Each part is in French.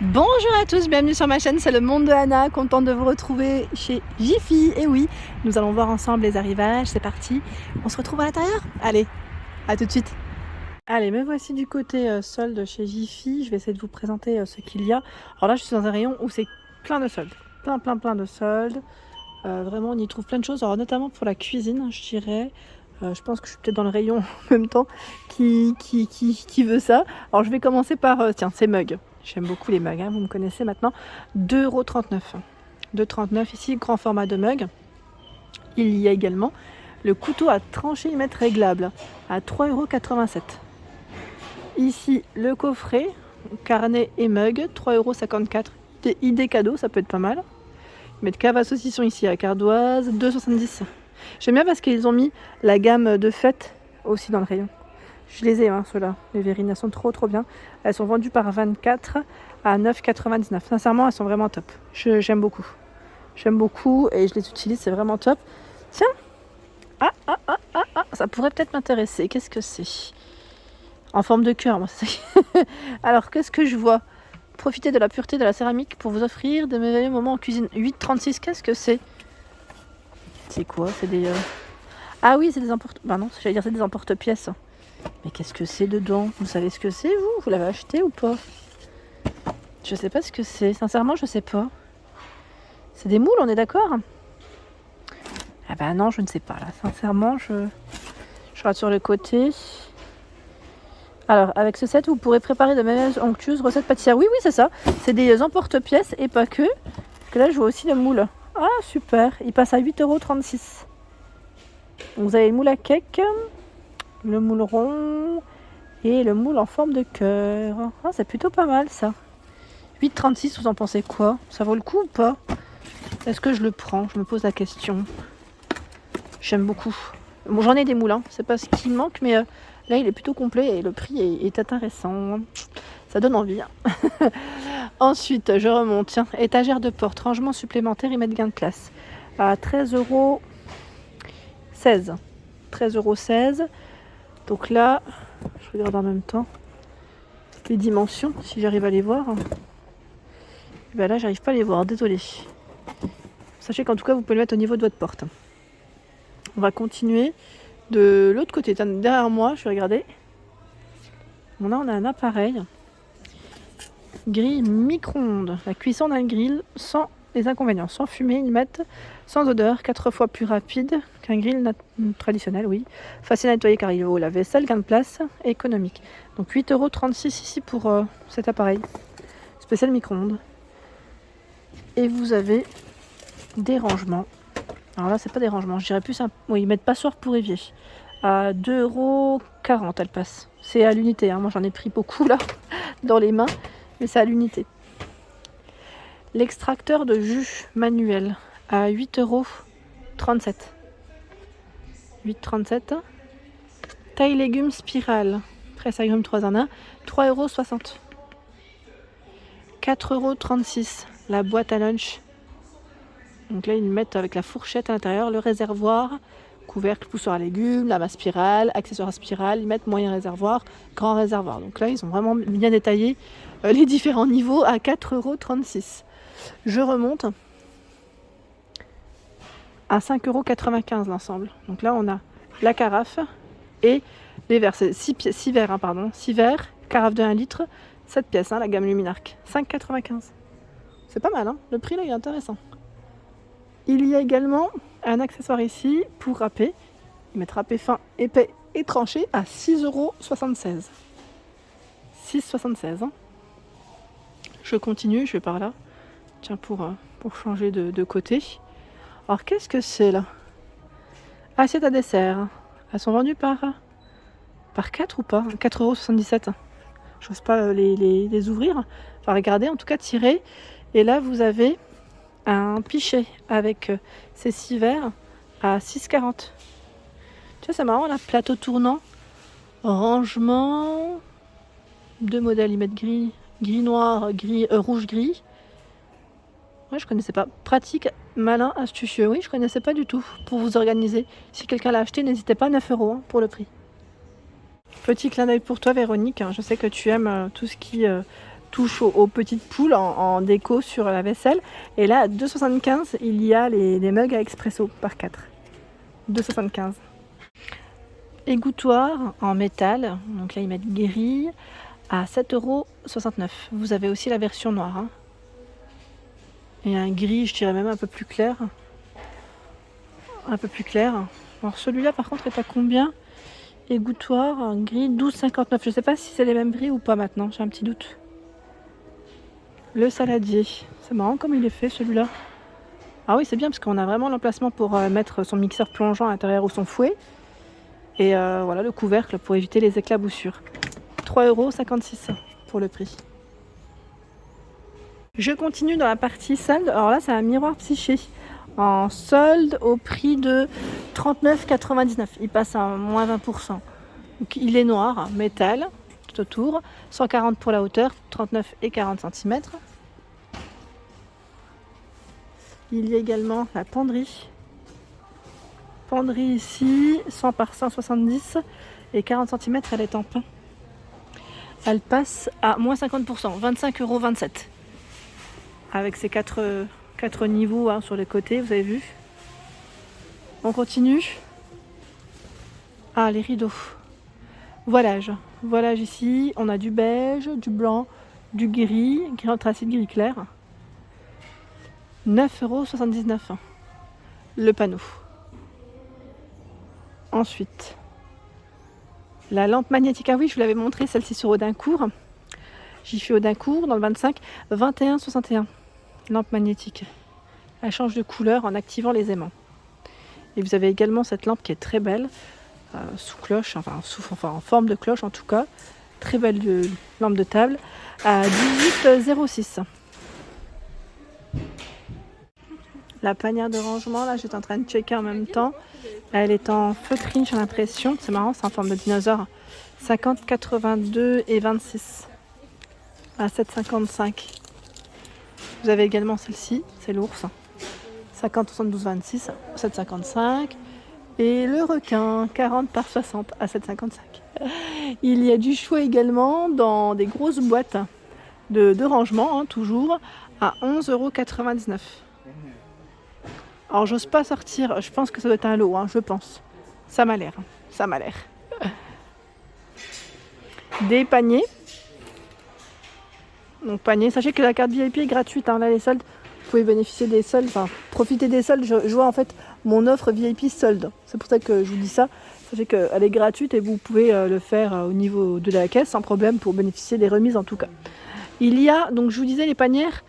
Bonjour à tous, bienvenue sur ma chaîne, c'est le monde de Anna, contente de vous retrouver chez Jiffy. Et oui, nous allons voir ensemble les arrivages, c'est parti. On se retrouve à l'intérieur? Allez, à tout de suite. Allez, me voici du côté solde chez Jiffy. Je vais essayer de vous présenter ce qu'il y a. Alors là, je suis dans un rayon où c'est plein de soldes, plein de soldes. Vraiment, on y trouve plein de choses, alors notamment pour la cuisine, je dirais. Je pense que je suis peut-être dans le rayon en même temps qui veut ça. Alors je vais commencer par, tiens, ces mugs. J'aime beaucoup les mugs, hein, vous me connaissez maintenant. 2,39 €. 2,39 € ici, grand format de mug. Il y a également le couteau à trancher mètre réglable à 3,87 €. Ici, le coffret, carnet et mug, 3,54 €. Idée cadeau, ça peut être pas mal. Ils mettent cave à saucisson ici à Cardoise, 2,70 €. J'aime bien parce qu'ils ont mis la gamme de fête aussi dans le rayon. Je les ai, hein, ceux-là. Les verrines, elles sont trop bien. Elles sont vendues par 24 à 9,99 €. Sincèrement, elles sont vraiment top. J'aime beaucoup. J'aime beaucoup et je les utilise, c'est vraiment top. Tiens, ça pourrait peut-être m'intéresser. Qu'est-ce que c'est? En forme de cœur, moi. Alors, qu'est-ce que je vois? Profitez de la pureté de la céramique pour vous offrir de merveilleux moments en cuisine. 8,36 €, qu'est-ce que c'est? C'est quoi? C'est des... Ah oui, c'est des emporte... Bah non, j'allais dire c'est des emporte-pièces. Mais qu'est-ce que c'est dedans? Vous savez ce que c'est, vous? Vous l'avez acheté ou pas? Je sais pas ce que c'est. Sincèrement, je sais pas. C'est des moules, on est d'accord? Ah bah non, je ne sais pas. Là, sincèrement, je regarde sur le côté. Alors, avec ce set, vous pourrez préparer de merveilleuses onctueuses recettes pâtissières. Oui, c'est ça. C'est des emporte-pièces et pas que. Parce que là, je vois aussi le moule. Ah, super. Il passe à 8,36 €. Donc, vous avez le moule à cake, le moule rond et le moule en forme de cœur. Ah, c'est plutôt pas mal, ça. 8,36 €, vous en pensez quoi? Ça vaut le coup ou pas? Est-ce que je le prends? Je me pose la question. J'aime beaucoup. Bon, j'en ai des moules, hein. C'est pas ce qui me manque, mais là, il est plutôt complet et le prix est intéressant. Ça donne envie. Hein. Ensuite, je remonte. Tiens, étagère de porte, rangement supplémentaire, ils mettent gain de place. À 13,16 €. 13,16 €. Donc là, je regarde en même temps les dimensions, si j'arrive à les voir. Et ben là, j'arrive pas à les voir, désolé. Sachez qu'en tout cas, vous pouvez le mettre au niveau de votre porte. On va continuer de l'autre côté. Derrière moi, je vais regarder. Là, on a un appareil. Grille micro-ondes. La cuisson d'un grill sans les inconvénients. Sans fumée, ils mettent sans odeur, 4 fois plus rapide qu'un grill traditionnel, oui. Facile à nettoyer car il vaut la vaisselle, gain de place, économique. Donc 8,36 € ici pour cet appareil. Spécial micro-ondes. Et vous avez des rangements. Alors là, c'est pas des rangements, je dirais plus un... Oui, ils mettent passoire pour évier. À 2,40 € elle passe. C'est à l'unité, hein. Moi j'en ai pris beaucoup là, dans les mains, mais c'est à l'unité. L'extracteur de jus manuel à 8,37 €. 8,37 €. Taille légumes spirale. Presse agrumes 3 en 1. 3,60 €. 4,36 € la boîte à lunch. Donc là, ils mettent avec la fourchette à l'intérieur, le réservoir, couvercle, poussoir à légumes, lame à spirale, accessoire à spirale. Ils mettent moyen réservoir, grand réservoir. Donc là, ils ont vraiment bien détaillé les différents niveaux à 4,36 €. Je remonte à 5,95 € l'ensemble. Donc là, on a la carafe et les verres. C'est 6 verres, pardon. 6 verres, carafe de 1 litre, 7 pièces, la gamme Luminarc. 5,95 €. C'est pas mal, hein. Le prix là, il est intéressant. Il y a également un accessoire ici pour râper. Ils mettent râpé fin, épais et tranché à 6,76 €. 6,76 €. Hein. Je continue, je vais par là. Tiens, pour changer de côté. Alors, qu'est-ce que c'est là? Assiette à dessert. Elles sont vendues par 4 ou pas? 4,77 €. J'ose pas les ouvrir. Enfin, regardez, en tout cas, tirer. Et là, vous avez un pichet avec ces 6 verres à 6,40 €. Tu vois, c'est marrant là, plateau tournant, rangement, 2 modèles, ils mettent gris noir, rouge gris. Ouais, je connaissais pas. Pratique, malin, astucieux. Oui, je connaissais pas du tout pour vous organiser. Si quelqu'un l'a acheté, n'hésitez pas, 9 € pour le prix. Petit clin d'œil pour toi, Véronique. Je sais que tu aimes tout ce qui touche aux petites poules en déco sur la vaisselle. Et là, à 2,75 €, il y a les mugs à expresso par 4. 2,75 €. Égouttoir en métal, donc là ils mettent gris, à 7,69 €. Vous avez aussi la version noire. Hein. Et un gris, je dirais même un peu plus clair. Un peu plus clair. Alors celui-là par contre est à combien? Égouttoir en gris, 12,59 €. Je ne sais pas si c'est les mêmes prix ou pas maintenant, j'ai un petit doute. Le saladier, c'est marrant comme il est fait celui-là. Ah oui, c'est bien parce qu'on a vraiment l'emplacement pour mettre son mixeur plongeant à l'intérieur ou son fouet. Et voilà le couvercle pour éviter les éclaboussures. 3,56 € pour le prix. Je continue dans la partie solde. Alors là, c'est un miroir Psyché en solde au prix de 39,99 €. Il passe à moins 20%. Donc, il est noir, métal, tout autour. 140 pour la hauteur, 39 et 40 cm. Il y a également la penderie. Penderie ici, 100 par 170 et 40 cm, elle est en pin. Elle passe à moins 50%, 25,27 €. Avec ses 4 niveaux hein, sur les côtés, vous avez vu. On continue. Ah, les rideaux. Voilage. Voilage ici, on a du beige, du blanc, du gris anthracite, gris clair. 9,79 €. Le panneau. Ensuite, la lampe magnétique. Ah oui, je vous l'avais montré, celle-ci sur Audincourt. J'y suis Audincourt dans le 25, 21,61 €. Lampe magnétique. Elle change de couleur en activant les aimants. Et vous avez également cette lampe qui est très belle, sous cloche, enfin en forme de cloche en tout cas. Très belle lampe de table à 18,06 €. La panière de rangement, là j'étais en train de checker en même temps. Elle est en feutrine, j'ai l'impression. C'est marrant, c'est en forme de dinosaure. 50, 82 et 26 à 7,55 €. Vous avez également celle-ci, c'est l'ours. 50, 72, 26, 7,55 €. Et le requin, 40 par 60 à 7,55 €. Il y a du choix également dans des grosses boîtes de rangement, hein, toujours, à 11,99 €. Alors j'ose pas sortir, je pense que ça doit être un lot, hein, je pense. Ça m'a l'air, ça m'a l'air. Des paniers. Donc panier, sachez que la carte VIP est gratuite, hein, là les soldes, vous pouvez bénéficier des soldes, enfin profiter des soldes, je vois en fait mon offre VIP solde. C'est pour ça que je vous dis ça, sachez qu'elle est gratuite et vous pouvez le faire au niveau de la caisse sans problème pour bénéficier des remises en tout cas. Il y a, donc je vous disais les panières,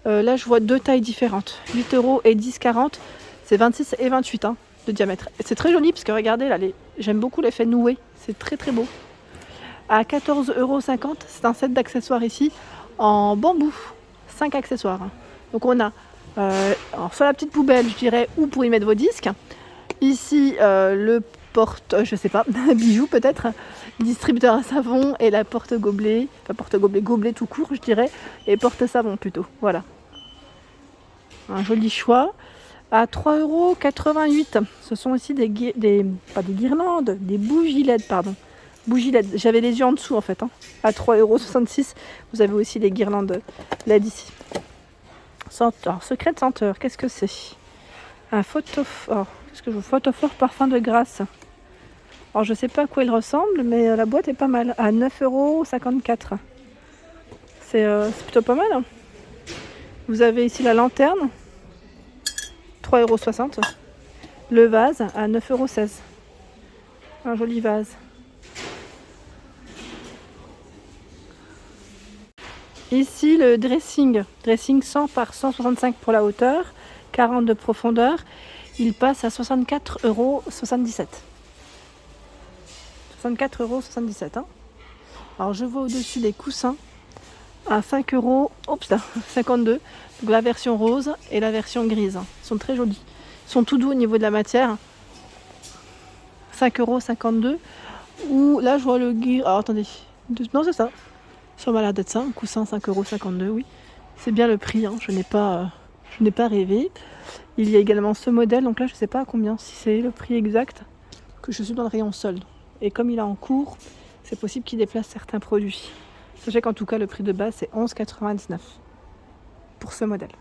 là je vois deux tailles différentes, 8 € et 10,40 €, c'est 26 et 28 hein, de diamètre. Et c'est très joli parce que regardez là, j'aime beaucoup l'effet noué, c'est très très beau. À 14,50 €, c'est un set d'accessoires ici en bambou, 5 accessoires. Donc on a alors soit la petite poubelle je dirais, ou pour y mettre vos disques. Ici le porte, je sais pas, bijou peut-être, distributeur à savon et la porte-gobelet, enfin porte-gobelet, gobelet tout court je dirais, et porte-savon plutôt, voilà. Un joli choix. À 3,88 €, ce sont aussi pas des guirlandes, des bougies LED, pardon. Bougies LED, j'avais les yeux en dessous en fait. Hein. À 3,66 €, vous avez aussi les guirlandes LED ici. Alors, secret de senteur, qu'est-ce que c'est? Un photophore. Qu'est-ce que je veux? Photophore parfum de grâce. Alors je sais pas à quoi il ressemble, mais la boîte est pas mal. À 9,54 €. C'est plutôt pas mal. Hein. Vous avez ici la lanterne. 3,60 €. Le vase à 9,16 €. Un joli vase. Ici le dressing 100 par 165 pour la hauteur, 40 de profondeur, il passe à 64,77 €. 64,77 €. Hein. Alors je vois au-dessus des coussins à 5,52 €. Donc la version rose et la version grise. Ils sont très jolis. Ils sont tout doux au niveau de la matière. 5,52 €. Ou là je vois le gris. Alors attendez. Non c'est ça. Ça m'a l'air d'être ça, un coussin 5,52 €, oui. C'est bien le prix, hein. Je n'ai pas rêvé. Il y a également ce modèle, donc là je ne sais pas à combien, si c'est le prix exact, que je suis dans le rayon solde. Et comme il est en cours, c'est possible qu'il déplace certains produits. Sachez qu'en tout cas, le prix de base, c'est 11,99 pour ce modèle.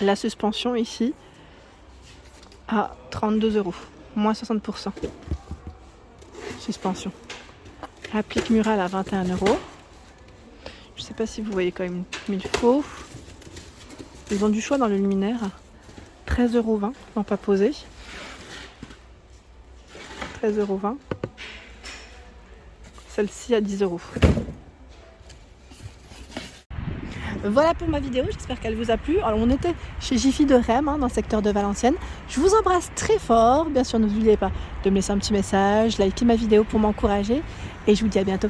La suspension ici, à 32 €, moins 60%. Suspension. Applique murale à 21 €. Je ne sais pas si vous voyez quand même comme il faut. Ils ont du choix dans le luminaire. 13,20 € pour pas poser. 13,20 €. Celle-ci à 10 €. Voilà pour ma vidéo, j'espère qu'elle vous a plu. Alors on était chez Jiffy de Rem, dans le secteur de Valenciennes. Je vous embrasse très fort. Bien sûr, n'oubliez pas de me laisser un petit message, liker ma vidéo pour m'encourager. Et je vous dis à bientôt.